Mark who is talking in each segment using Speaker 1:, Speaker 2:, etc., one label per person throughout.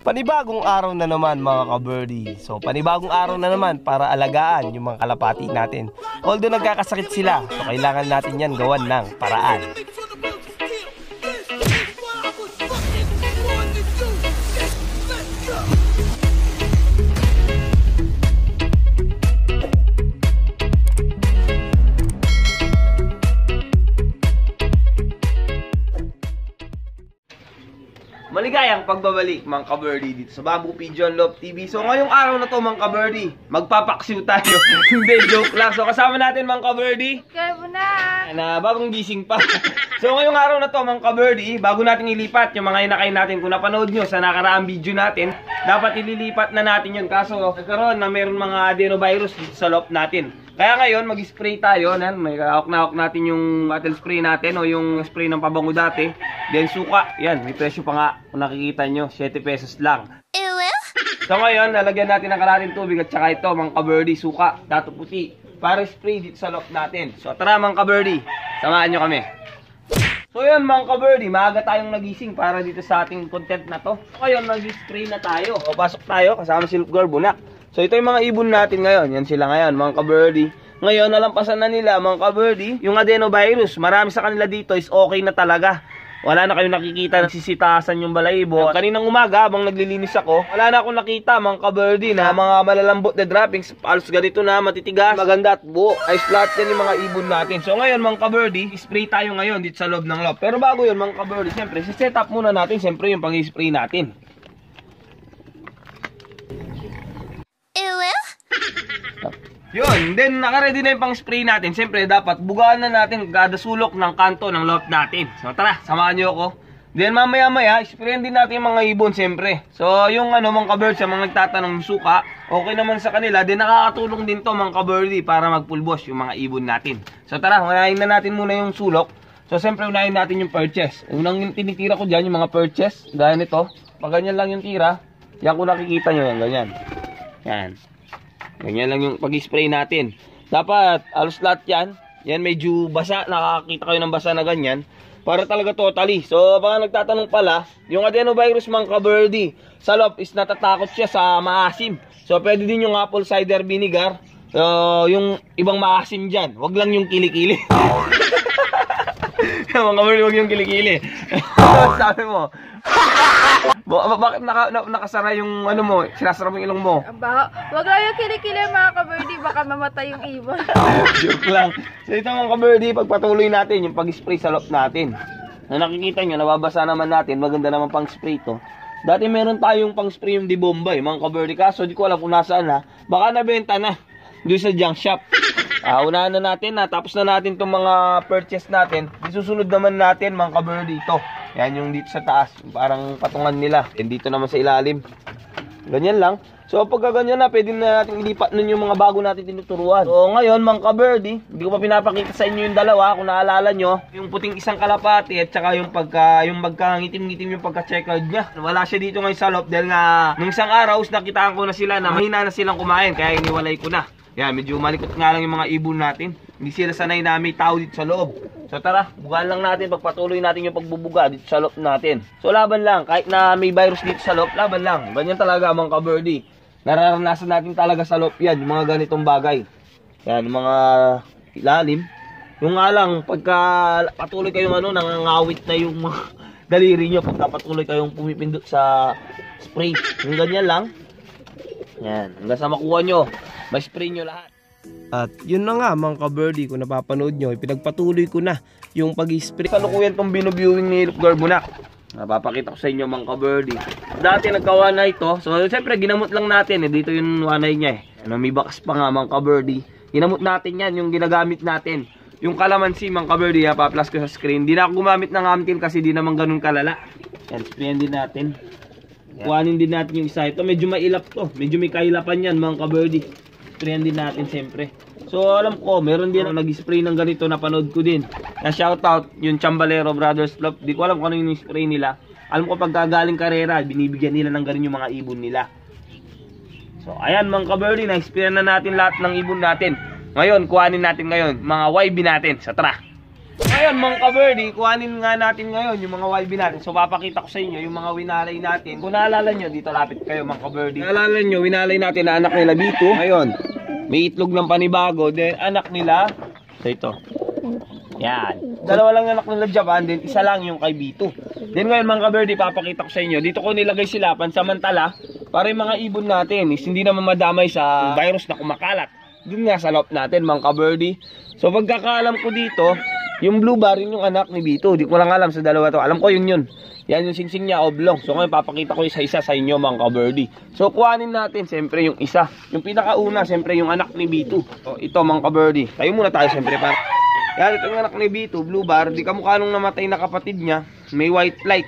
Speaker 1: Panibagong araw na naman mga ka-birdie. So panibagong araw na naman para alagaan yung mga kalapati natin. Although nagkakasakit sila, so kailangan natin yan gawan ng paraan. Maligayang pagbabalik mga ka-birdie dito sa Bamboo Pigeon Love TV. So ngayong araw na to mga ka-birdie, magpapaksiw tayo. Hindi, joke lang. So kasama natin mga ka-birdie, na bagong gising pa. So ngayong araw na to mga ka-birdie, bago natin ilipat yung mga inakay natin, kung napanood nyo sa nakaraang video natin, dapat ililipat na natin yun. Kaso nagkaroon na mayroon mga adenovirus dito sa loft natin. Kaya ngayon mag-spray tayo. May hawak na hawak natin yung bottle spray natin o yung spray ng pabango dati. Then suka, yan, may presyo pa nga. Kung nakikita nyo, 7 pesos lang. So ngayon, lalagyan natin ng kalating tubig at saka ito, mga ka-birdie, suka, dato puti, para spray dito sa loft natin. So tara mga ka-birdie, samahan nyo kami. So yun mga ka-birdie, maaga tayong nagising para dito sa ating content na to. So ngayon, mag-spray na tayo. O pasok tayo, kasama si Girl Bunak. So ito yung mga ibon natin ngayon, yan sila ngayon mga ka-birdie. Ngayon, nalampasan na nila mga ka-birdie, yung adenovirus, marami sa kanila dito is okay na talaga. Wala na kayong nakikita nagsisitasan yung balahibo. Kaninang umaga, habang naglilinis ako, wala na akong nakita mga ka-birdie na mga malalambot na droppings. Halos ganito na, matitigas, maganda at buo. Ay flat yan yung mga ibon natin. So ngayon mga ka-birdie, spray tayo ngayon dito sa loob ng loft. Pero bago yun mga ka-birdie, siyempre, set up muna natin siyempre yung pang-spray natin. Yun, then naka-ready na yung pang-spray natin. Siyempre, dapat bugaan na natin kada sulok ng kanto ng loft natin. So tara, samahan nyo ako. Then mamaya-maya, sprayan din natin yung mga ibon siyempre. So yung mga ka-birds, sa mga nagtatanong suka, okay naman sa kanila. Then nakakatulong din to mga ka-birdie para mag-pulbos yung mga ibon natin. So tara, unahin na natin muna yung sulok. So siyempre, unahin natin yung purchase. Unang tinitira ko dyan, yung mga purchase. Gaya nito, pag ganyan lang yung tira, yan kung nakikita nyo yan, ganyan. Yan. Ganyan lang yung pag-spray natin. Dapat, alos lahat yan. Yan medyo basa. Nakakita kayo ng basa na ganyan. Para talaga totally. So, baka nagtatanong pala, yung adenovirus mga ka-birdie, sa loob is natatakot siya sa maasim. So, pwede din yung apple cider vinegar. Yung ibang maasim dyan. Wag lang yung kilikili. Mga ka-birdie, wag yung kilikili. Sabi mo. Bakit nakasara yung ano mo? Sinasara mo yung ilong mo?
Speaker 2: Wag lang yung kilikili mga ka-birdie, baka mamatay yung ibon.
Speaker 1: Joke lang. So ito mga ka-birdie, pagpatuloy natin yung pag-spray sa loft natin. Na nakikita nyo, nababasa naman natin, maganda naman pang spray to. Dati meron tayong pang spray yung di Bombay, mga ka-birdie, kaso di ko alam kung nasaan na. Baka nabenta na doon sa junk shop. Unahan na natin na, tapos na natin itong mga purchase natin. Isusunod naman natin mga ka-birdie ito. Yan yung dito sa taas, parang patungan nila. And dito naman sa ilalim. Ganyan lang. So pagka ganyan na, pwede na natin ilipat nun yung mga bago natin tinuturuan. So ngayon mga ka-birdie, hindi ko pa pinapakita sa inyo yung dalawa. Kung naalala nyo, yung puting isang kalapati at saka yung magkangitim-ngitim yung pagka-checkered niya. Wala siya dito ngayon sa loft dahil nga nung isang araw, nakitaan ko na sila na mahina na silang kumain. Kaya iniwalay ko na. Yan, medyo malikot nga lang yung mga ibon natin. Hindi sila sanay na may tao dito sa loob. So tara, bugaan lang natin, pagpatuloy natin yung pagbubuga dito sa loob natin. So laban lang, kahit na may virus dito sa loob, laban lang. Ganyan talaga mga ka-birdie. Nararanasan natin talaga sa loob yan, yung mga ganitong bagay. Yan, mga ilalim. Yung nga lang, pagka patuloy kayong nangangawit na yung mga daliri nyo, pagka patuloy kayong pumipindot sa spray. Yung ganyan lang. Yan, hanggang sa makuha nyo, ma-spray nyo lahat. At yun na nga mga ka-birdie, kung napapanood nyo, pinagpatuloy ko na yung pag-spray. Kalukuyan tong binoviewing ni Girl Bunak. Napapakita ko sa inyo mga ka-birdie. Dati nagkawanay ito. So siyempre ginamot lang natin. Dito yung wanay niya may bakas pa nga mga ka-birdie. Ginamot natin yan, yung ginagamit natin. Yung kalamansi mga ka-birdie, pa-plus ko sa screen. Di na ako gumamit ng Amtin kasi di naman ganun kalala. Yan, sprayan din natin. Kuhanin din natin yung isa. Ito medyo mailap to. Medyo may kailapan yan mga ka-birdie. Sprayan din natin siyempre. So alam ko, meron din nag-spray ng ganito, napanood ko din. Na shoutout yung Chambalero Brothers Club. Di ko alam kung ano yung spray nila. Alam ko pag gagaling karera, binibigyan nila ng ganun yung mga ibon nila. So ayan mga ka-birdie, na-sprayan na natin lahat ng ibon natin. Ngayon, kuhanin natin ngayon mga YB natin. Sa tara. Ngayon mga ka-birdie, kuhanin nga natin ngayon yung mga YB natin. So papakita ko sa inyo yung mga winalay natin. Kung naalala nyo, dito lapit kayo mga ka-birdie. Naalala nyo, winalay natin na anak nila Bito. Ngayon, may itlog ng panibago. Then anak nila, so ito. Yan. Dalawa lang anak nila Japan, then isa lang yung kay Bito. Then ngayon mga ka-birdie, papakita ko sa inyo. Dito ko nilagay sila pansamantala para yung mga ibon natin is hindi naman madamay sa virus na kumakalat. Doon nga sa loob natin mga ka-birdie. So pagkakaalam ko dito, yung blue bar yun yung anak ni Bito. Di ko lang alam sa dalawa to. Alam ko yun. Yan yung singsing niya oblong. So ngayon papakita ko isa-isa sa inyo mga ka-birdie. So kuhanin natin siyempre yung isa. Yung pinakauna siyempre yung anak ni Bito. So ito mga ka-birdie. Tayo muna tayo siyempre para. Yan ito yung anak ni Bito, blue bar. Di kamukha nung namatay na kapatid niya. May white light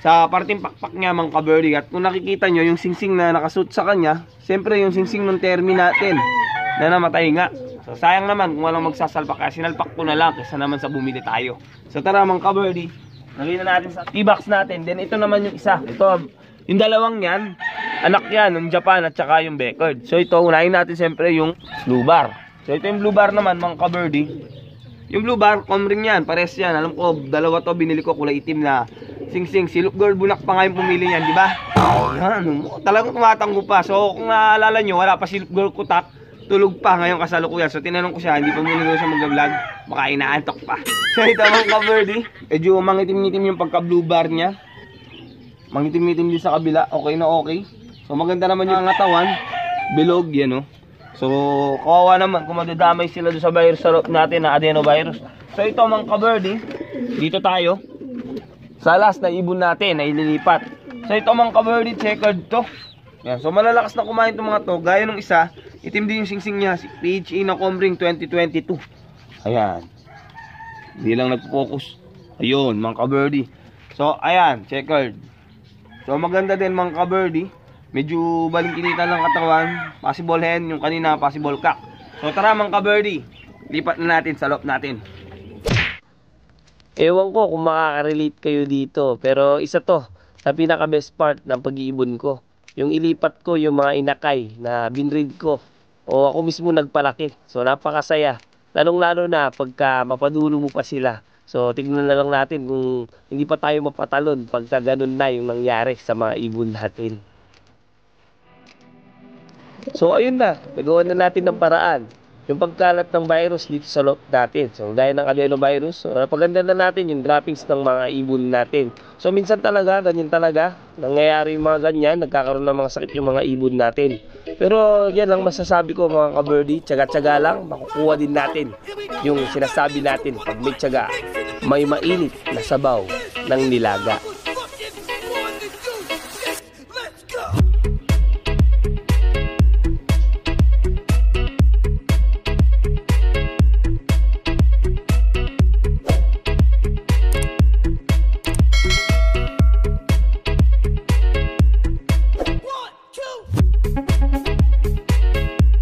Speaker 1: sa parting pakpak niya mga ka-birdie. At kung nakikita nyo yung singsing na nakasuot sa kanya, siyempre yung singsing ng termi natin na namatay nga. So sayang naman kung walang magsasalpak, kaya sinalpak ko na lang kaysa naman sa bumili tayo. So tara mga ka-birdie, lagyan na natin sa T-box natin. Then ito naman yung isa. Ito, yung dalawang yan, anak yan, yung Japan at saka yung Becard. So ito, unahin natin siyempre yung blue bar. So ito yung blue bar naman mga ka-birdie. Yung blue bar, comring yan, pares yan. Alam ko, dalawa to binili ko, kulay itim na singsing. Si Look Girl Bunak pa nga yung pumili yan, di ba? Yan, talagang tumatanggo pa. So kung naalala nyo, wala pa si Look Girl Kutak, tulog pa ngayon kasalukuyan. So tinanong ko siya, hindi pa muna daw siya mag-vlog, baka inaantok pa. So ito mga ka-birdie, medyo mangitim-ngitim yung pagka-blue bar niya. Mangitim-ngitim din sa kabila, okay na okay. So maganda naman yung katawan, bilog yan o. So kawawa naman kung madadamay sila doon sa virus sa loob natin na adenovirus. So ito mga ka-birdie, dito tayo sa last na ibon natin na ililipat. So ito mga ka-birdie, checkered to. Yan. So malalakas na kumain itong mga to. Gaya nung isa, itim din yung singsing niya, si PHA na Comring 2022. Ayan. Hindi lang nagpo-focus. Ayun, mga ka-birdie. So ayan, checkered. So maganda din mga ka-birdie. Medyo balingkinitan ng katawan. Possible hen, yung kanina possible cock. So tara mga ka-birdie, lipat na natin sa loob natin.
Speaker 3: Ewan ko kung makaka-relate kayo dito, pero isa to sa pinaka-best part ng pag-iibon ko. Yung ilipat ko yung mga inakay na binread ko o ako mismo nagpalaki. So napakasaya. Lalong-lalo na pagka mapadulo mo pa sila. So tignan na lang natin kung hindi pa tayo mapatalon pagka ganun na yung nangyari sa mga ibon natin. So ayun na, nagawa na natin ng paraan. Yung pagkalat ng virus dito sa loob natin. So dahil ng adenovirus, so napaganda na natin yung droppings ng mga ibon natin. So minsan talaga, ganyan talaga, nangyayari yung mga ganyan, nagkakaroon ng mga sakit yung mga ibon natin. Pero yan lang masasabi ko mga ka-birdie, tsaga-tsaga lang, makukuha din natin yung sinasabi natin pag may tsaga, may mainit na sabaw ng nilaga.